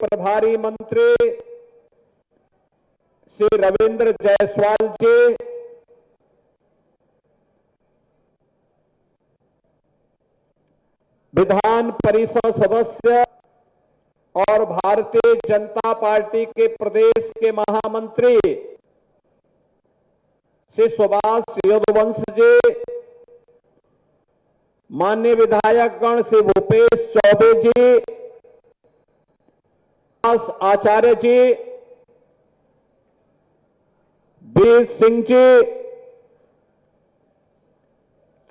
प्रभारी मंत्री श्री रविंद्र जायसवाल जी, विधान परिषद सदस्य और भारतीय जनता पार्टी के प्रदेश के महामंत्री श्री सुभाष यदुवंश जी, माननीय विधायकगण श्री भूपेश चौबे जी, आचार्य जी, वीर सिंह जी,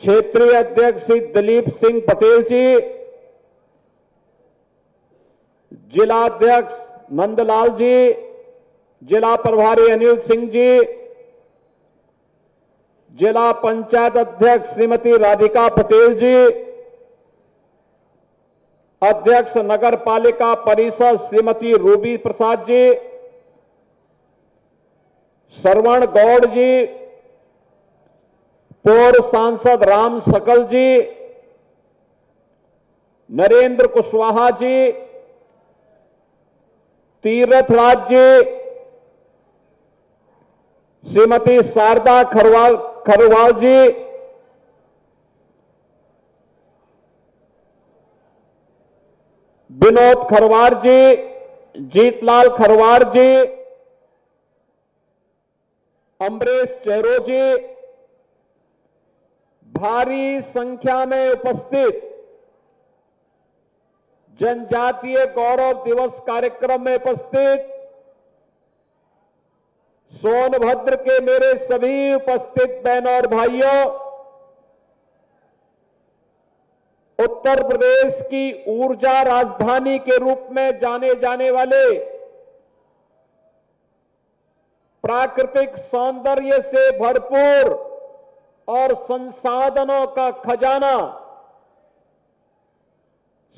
क्षेत्रीय अध्यक्ष श्री दिलीप सिंह पटेल जी, जिला अध्यक्ष नंदलाल जी, जिला प्रभारी अनिल सिंह जी, जिला पंचायत अध्यक्ष श्रीमती राधिका पटेल जी, अध्यक्ष नगर पालिका परिषद श्रीमती रूबी प्रसाद जी, श्रवण गौड़ जी, पूर्व सांसद राम सकल जी, नरेंद्र कुशवाहा जी, तीर्थराज जी, श्रीमती शारदा खरवाल जी, विनोद खरवार जी, जीतलाल खरवार जी, अमरीश चेरो जी, भारी संख्या में उपस्थित जनजातीय गौरव दिवस कार्यक्रम में उपस्थित सोनभद्र के मेरे सभी उपस्थित बहनों और भाइयों, उत्तर प्रदेश की ऊर्जा राजधानी के रूप में जाने जाने वाले, प्राकृतिक सौंदर्य से भरपूर और संसाधनों का खजाना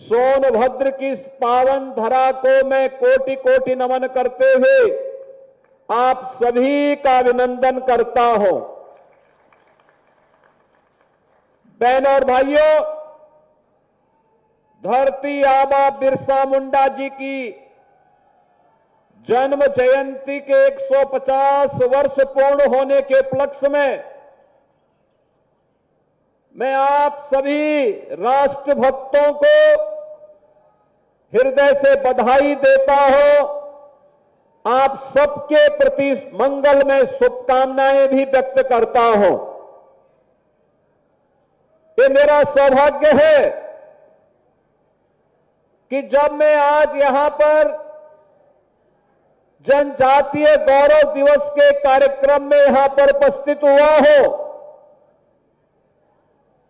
सोनभद्र की इस पावन धरा को मैं कोटि कोटि नमन करते हुए आप सभी का अभिनंदन करता हूं। बहनों और भाइयों, धरती आबा बिरसा मुंडा जी की जन्म जयंती के 150 वर्ष पूर्ण होने के उपलक्ष्य में मैं आप सभी राष्ट्रभक्तों को हृदय से बधाई देता हूं। आप सबके प्रति मंगल में शुभकामनाएं भी व्यक्त करता हूं। ये मेरा सौभाग्य है कि जब मैं आज यहां पर जनजातीय गौरव दिवस के कार्यक्रम में यहां पर उपस्थित हुआ हूं,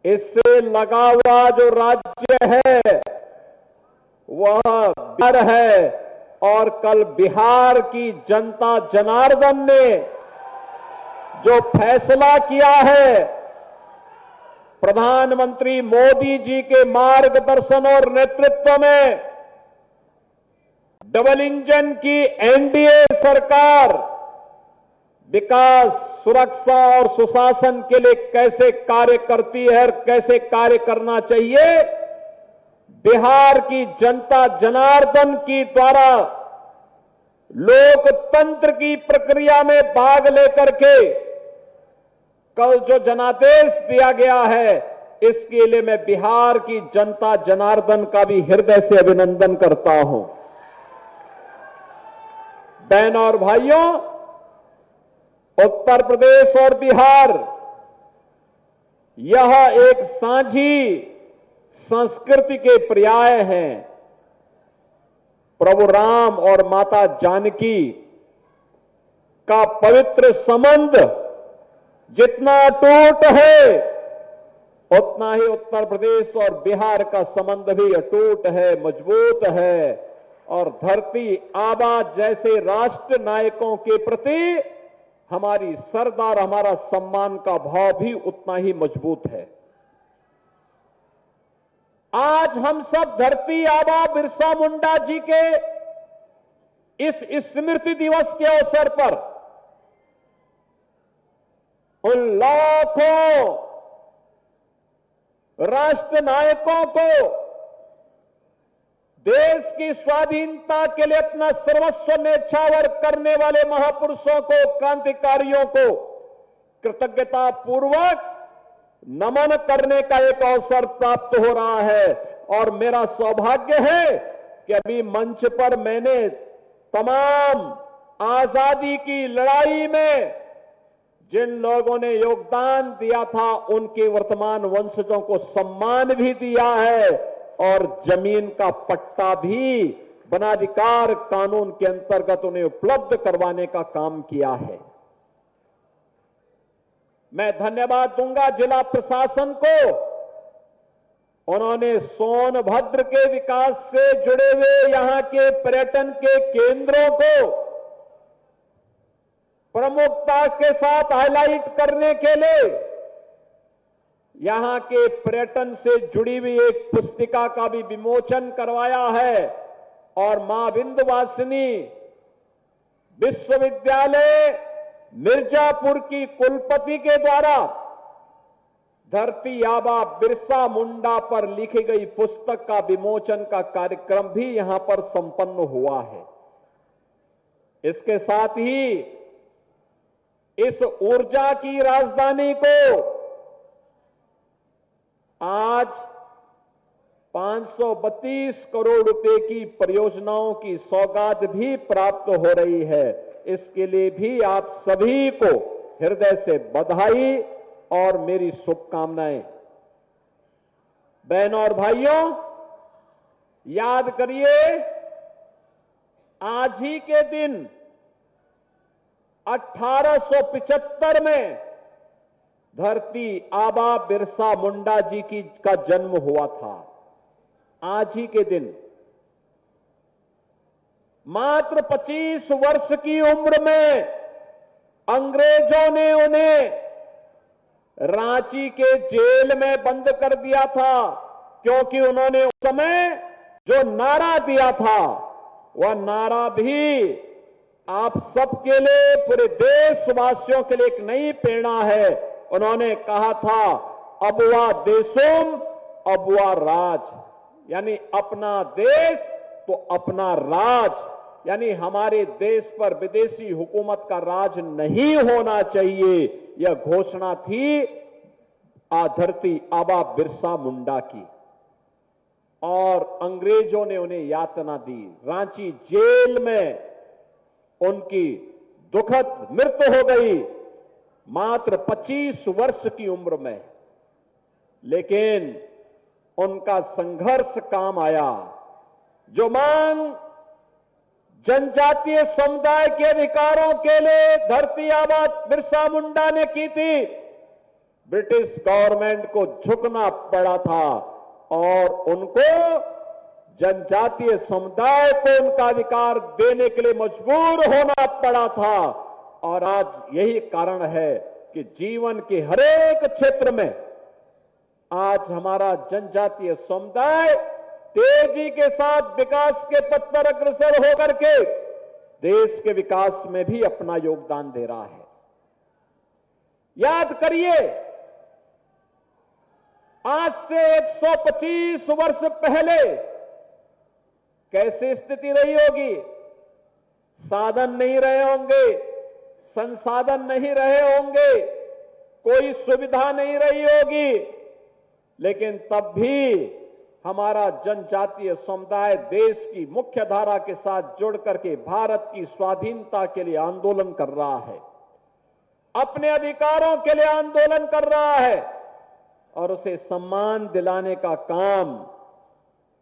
इससे लगा हुआ जो राज्य है वह बिहार है और कल बिहार की जनता जनार्दन ने जो फैसला किया है, प्रधानमंत्री मोदी जी के मार्गदर्शन और नेतृत्व में डबल इंजन की एनडीए सरकार विकास, सुरक्षा और सुशासन के लिए कैसे कार्य करती है और कैसे कार्य करना चाहिए, बिहार की जनता जनार्दन की द्वारा लोकतंत्र की प्रक्रिया में भाग लेकर के कल जो जनादेश दिया गया है, इसके लिए मैं बिहार की जनता जनार्दन का भी हृदय से अभिनंदन करता हूं। बहनों और भाइयों, उत्तर प्रदेश और बिहार यह एक साझी संस्कृति के पर्याय हैं। प्रभु राम और माता जानकी का पवित्र संबंध जितना अटूट है, उतना ही उत्तर प्रदेश और बिहार का संबंध भी अटूट है, मजबूत है। और धरती आबा जैसे राष्ट्र नायकों के प्रति हमारी श्रद्धा और हमारा सम्मान का भाव भी उतना ही मजबूत है। आज हम सब धरती आबा बिरसा मुंडा जी के इस स्मृति दिवस के अवसर पर उन लाखों राष्ट्र नायकों को देश की स्वाधीनता के लिए अपना सर्वस्व न्यौछावर करने वाले महापुरुषों को, क्रांतिकारियों को कृतज्ञता पूर्वक नमन करने का एक अवसर प्राप्त हो रहा है। और मेरा सौभाग्य है कि अभी मंच पर मैंने तमाम आजादी की लड़ाई में जिन लोगों ने योगदान दिया था उनके वर्तमान वंशजों को सम्मान भी दिया है और जमीन का पट्टा भी वनाधिकार कानून के अंतर्गत उन्हें उपलब्ध करवाने का काम किया है। मैं धन्यवाद दूंगा जिला प्रशासन को। उन्होंने सोनभद्र के विकास से जुड़े हुए यहां के पर्यटन के केंद्रों को प्रमुखता के साथ हाईलाइट करने के लिए यहां के पर्यटन से जुड़ी हुई एक पुस्तिका का भी विमोचन करवाया है। और मां विंध्यवासिनी विश्वविद्यालय मिर्जापुर की कुलपति के द्वारा धरती आबा बिरसा मुंडा पर लिखी गई पुस्तक का विमोचन का कार्यक्रम भी यहां पर संपन्न हुआ है। इसके साथ ही इस ऊर्जा की राजधानी को आज 532 करोड़ रुपए की परियोजनाओं की सौगात भी प्राप्त हो रही है। इसके लिए भी आप सभी को हृदय से बधाई और मेरी शुभकामनाएं। बहनों और भाइयों, याद करिए आज ही के दिन 1875 में धरती आबा बिरसा मुंडा जी का जन्म हुआ था। आज ही के दिन मात्र 25 वर्ष की उम्र में अंग्रेजों ने उन्हें रांची के जेल में बंद कर दिया था, क्योंकि उन्होंने उस समय जो नारा दिया था वह नारा भी आप सबके लिए, पूरे देशवासियों के लिए एक नई प्रेरणा है। उन्होंने कहा था अबुआ देशुम अबुआ राज, यानी अपना देश तो अपना राज, यानी हमारे देश पर विदेशी हुकूमत का राज नहीं होना चाहिए। यह घोषणा थी धरती आबा बिरसा मुंडा की। और अंग्रेजों ने उन्हें यातना दी। रांची जेल में उनकी दुखद मृत्यु हो गई मात्र 25 वर्ष की उम्र में, लेकिन उनका संघर्ष काम आया। जो मांग जनजातीय समुदाय के अधिकारों के लिए धरती आबा बिरसा मुंडा ने की थी, ब्रिटिश गवर्नमेंट को झुकना पड़ा था और उनको जनजातीय समुदाय को उनका अधिकार देने के लिए मजबूर होना पड़ा था। और आज यही कारण है कि जीवन के हरेक क्षेत्र में आज हमारा जनजातीय समुदाय तेजी के साथ विकास के पथ पर अग्रसर होकर के देश के विकास में भी अपना योगदान दे रहा है। याद करिए, आज से 125 वर्ष पहले कैसी स्थिति रही होगी। साधन नहीं रहे होंगे, संसाधन नहीं रहे होंगे, कोई सुविधा नहीं रही होगी, लेकिन तब भी हमारा जनजातीय समुदाय देश की मुख्य धारा के साथ जुड़ करके भारत की स्वाधीनता के लिए आंदोलन कर रहा है, अपने अधिकारों के लिए आंदोलन कर रहा है और उसे सम्मान दिलाने का काम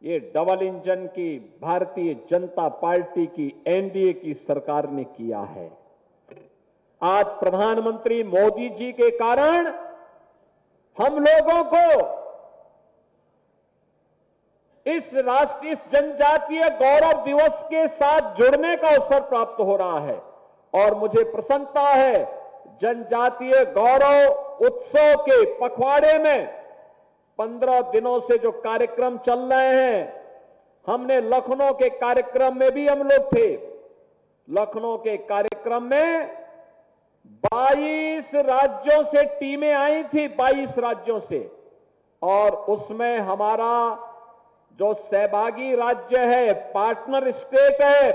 ये डबल इंजन की भारतीय जनता पार्टी की एनडीए की सरकार ने किया है। आज प्रधानमंत्री मोदी जी के कारण हम लोगों को इस जनजातीय गौरव दिवस के साथ जुड़ने का अवसर प्राप्त हो रहा है और मुझे प्रसन्नता है। जनजातीय गौरव उत्सव के पखवाड़े में 15 दिनों से जो कार्यक्रम चल रहे हैं, हमने लखनऊ के कार्यक्रम में भी हम लोग थे। लखनऊ के कार्यक्रम में 22 राज्यों से टीमें आई थी, 22 राज्यों से, और उसमें हमारा जो सहभागी राज्य है, पार्टनर स्टेट है,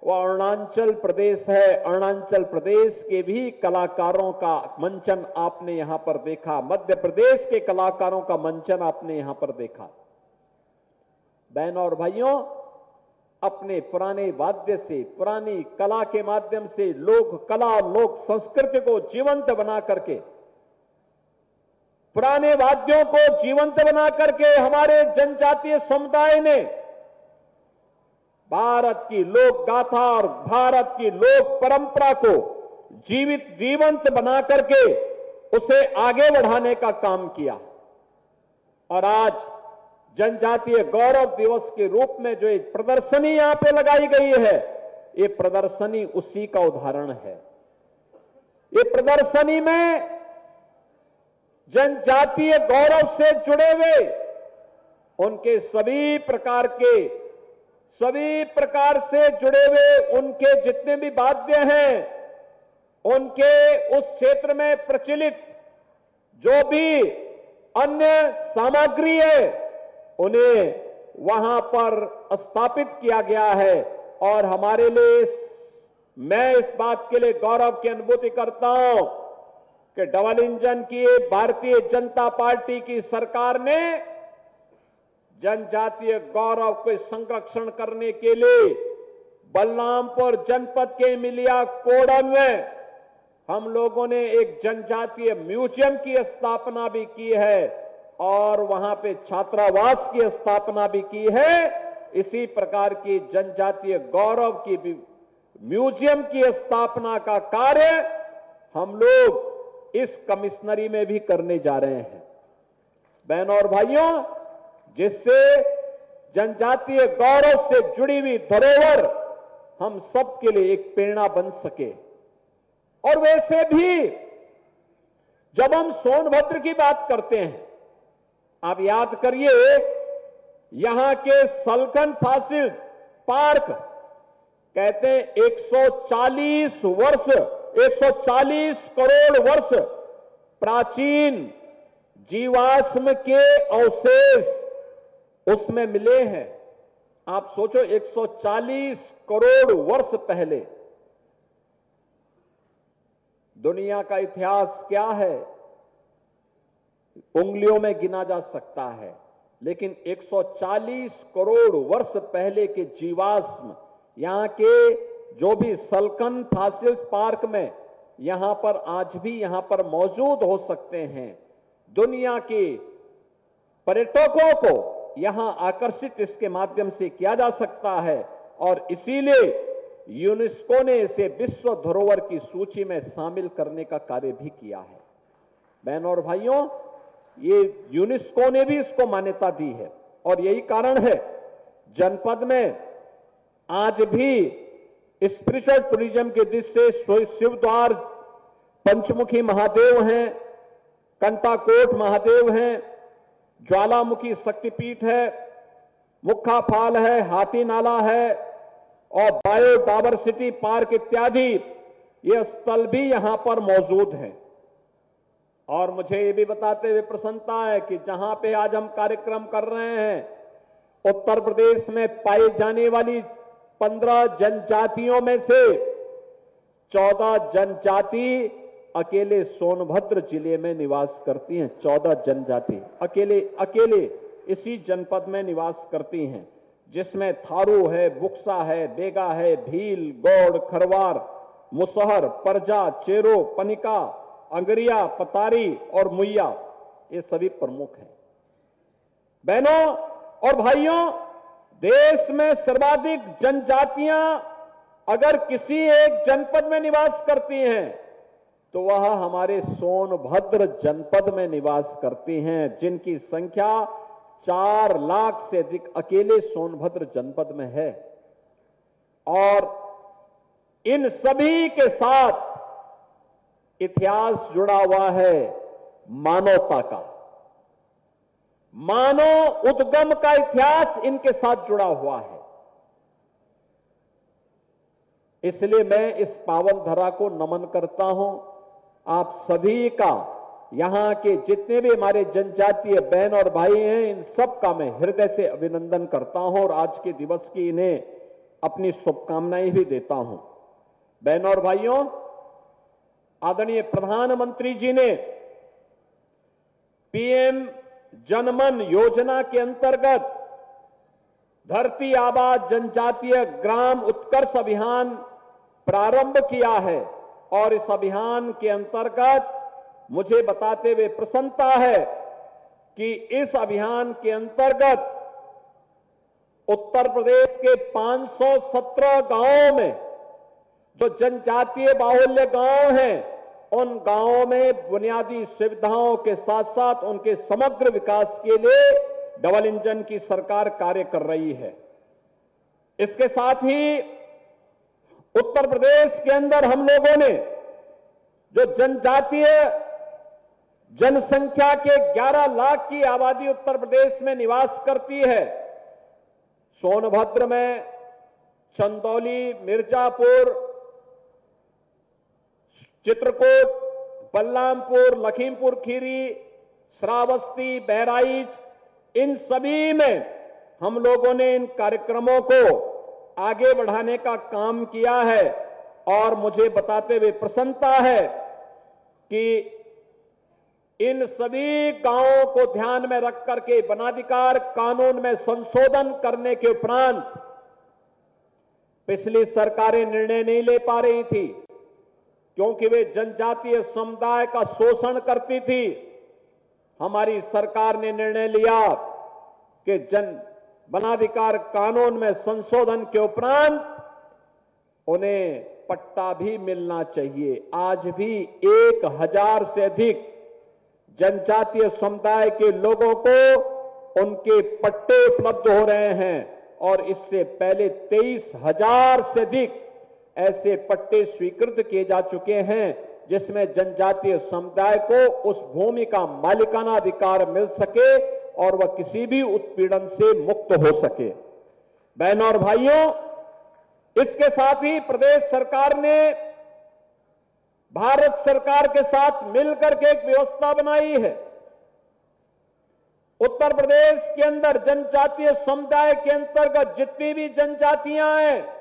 वो अरुणाचल प्रदेश है। अरुणाचल प्रदेश के भी कलाकारों का मंचन आपने यहां पर देखा, मध्य प्रदेश के कलाकारों का मंचन आपने यहां पर देखा। बहनों और भाइयों, अपने पुराने वाद्य से, पुरानी कला के माध्यम से लोक कला, लोक संस्कृति को जीवंत बना करके, पुराने वाद्यों को जीवंत बना करके हमारे जनजातीय समुदाय ने भारत की लोक गाथा और भारत की लोक परंपरा को जीवंत बना करके उसे आगे बढ़ाने का काम किया। और आज जनजातीय गौरव दिवस के रूप में जो एक प्रदर्शनी यहां पे लगाई गई है, ये प्रदर्शनी उसी का उदाहरण है। ये प्रदर्शनी में जनजातीय गौरव से जुड़े हुए उनके सभी प्रकार से जुड़े हुए उनके जितने भी वाद्य हैं, उनके उस क्षेत्र में प्रचलित जो भी अन्य सामग्री है, उन्हें वहां पर स्थापित किया गया है। और हमारे लिए मैं इस बात के लिए गौरव की अनुभूति करता हूं कि डबल इंजन की भारतीय जनता पार्टी की सरकार ने जनजातीय गौरव के संरक्षण करने के लिए बलरामपुर जनपद के मिलिया कोडन में हम लोगों ने एक जनजातीय म्यूजियम की स्थापना भी की है और वहां पे छात्रावास की स्थापना भी की है। इसी प्रकार की जनजातीय गौरव की भी म्यूजियम की स्थापना का कार्य हम लोग इस कमिश्नरी में भी करने जा रहे हैं। बहनों और भाइयों, जिससे जनजातीय गौरव से जुड़ी हुई धरोहर हम सबके लिए एक प्रेरणा बन सके। और वैसे भी जब हम सोनभद्र की बात करते हैं, आप याद करिए, यहां के सलखन फासिल पार्क कहते हैं 140 करोड़ वर्ष प्राचीन जीवाश्म के अवशेष उसमें मिले हैं। आप सोचो, 140 करोड़ वर्ष पहले। दुनिया का इतिहास क्या है, उंगलियों में गिना जा सकता है, लेकिन 140 करोड़ वर्ष पहले के जीवाश्म यहां के जो भी सलखन फासिल्स पार्क में यहां पर आज भी यहां पर मौजूद हो सकते हैं। दुनिया के पर्यटकों को यहां आकर्षित इसके माध्यम से किया जा सकता है और इसीलिए यूनेस्को ने इसे विश्व धरोहर की सूची में शामिल करने का कार्य भी किया है। बहनों और भाइयों, ये यूनेस्को ने भी इसको मान्यता दी है और यही कारण है जनपद में आज भी स्पिरिचुअल टूरिज्म के दृष्टि से शिवद्वार पंचमुखी महादेव हैं, कंटाकोट महादेव हैं, ज्वालामुखी शक्तिपीठ है, मुखा फाल है, हाथी नाला है और बायोडायवर्सिटी पार्क इत्यादि ये स्थल भी यहां पर मौजूद हैं। और मुझे ये भी बताते हुए प्रसन्नता है कि जहां पे आज हम कार्यक्रम कर रहे हैं, उत्तर प्रदेश में पाई जाने वाली 15 जनजातियों में से 14 जनजाति अकेले सोनभद्र जिले में निवास करती हैं। 14 जनजाति अकेले इसी जनपद में निवास करती हैं, जिसमें थारू है, बुक्सा है, बेगा है, भील, गौड़, खरवार, मुसहर, परजा, चेरो, पनिका, अंगरिया, पतारी और मुइया, ये सभी प्रमुख हैं। बहनों और भाइयों, देश में सर्वाधिक जनजातियां अगर किसी एक जनपद में निवास करती हैं तो वह हमारे सोनभद्र जनपद में निवास करती हैं, जिनकी संख्या 4 लाख से अधिक अकेले सोनभद्र जनपद में है। और इन सभी के साथ इतिहास जुड़ा हुआ है मानवता का, मानव उद्गम का इतिहास इनके साथ जुड़ा हुआ है। इसलिए मैं इस पावन धरा को नमन करता हूं। आप सभी का यहां के जितने भी हमारे जनजातीय बहन और भाई हैं, इन सब का मैं हृदय से अभिनंदन करता हूं और आज के दिवस की इन्हें अपनी शुभकामनाएं भी देता हूं। बहनों और भाइयों, आदरणीय प्रधानमंत्री जी ने पीएम जनमन योजना के अंतर्गत धरती आबा जनजातीय ग्राम उत्कर्ष अभियान प्रारंभ किया है और इस अभियान के अंतर्गत मुझे बताते हुए प्रसन्नता है कि इस अभियान के अंतर्गत उत्तर प्रदेश के 517 गांवों में जो जनजातीय बाहुल्य गांव हैं, उन गांवों में बुनियादी सुविधाओं के साथ साथ उनके समग्र विकास के लिए डबल इंजन की सरकार कार्य कर रही है। इसके साथ ही उत्तर प्रदेश के अंदर हम लोगों ने जो जनजातीय जनसंख्या के 11 लाख की आबादी उत्तर प्रदेश में निवास करती है, सोनभद्र में, चंदौली, मिर्जापुर, चित्रकूट, बलरामपुर, लखीमपुर खीरी, श्रावस्ती, बहराइच, इन सभी में हम लोगों ने इन कार्यक्रमों को आगे बढ़ाने का काम किया है और मुझे बताते हुए प्रसन्नता है कि इन सभी गांवों को ध्यान में रख करके वनाधिकार कानून में संशोधन करने के उपरांत पिछली सरकारें निर्णय नहीं ले पा रही थी क्योंकि वे जनजातीय समुदाय का शोषण करती थी। हमारी सरकार ने निर्णय लिया कि वनाधिकार कानून में संशोधन के उपरांत उन्हें पट्टा भी मिलना चाहिए। आज भी 1000 से अधिक जनजातीय समुदाय के लोगों को उनके पट्टे उपलब्ध हो रहे हैं और इससे पहले 23,000 से अधिक ऐसे पट्टे स्वीकृत किए जा चुके हैं जिसमें जनजातीय समुदाय को उस भूमि का मालिकाना अधिकार मिल सके और वह किसी भी उत्पीड़न से मुक्त हो सके। बहनों और भाइयों, इसके साथ ही प्रदेश सरकार ने भारत सरकार के साथ मिलकर के एक व्यवस्था बनाई है। उत्तर प्रदेश के अंदर जनजातीय समुदाय के अंतर्गत जितनी भी जनजातियां हैं,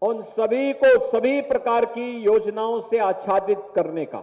उन सभी को सभी प्रकार की योजनाओं से आच्छादित करने का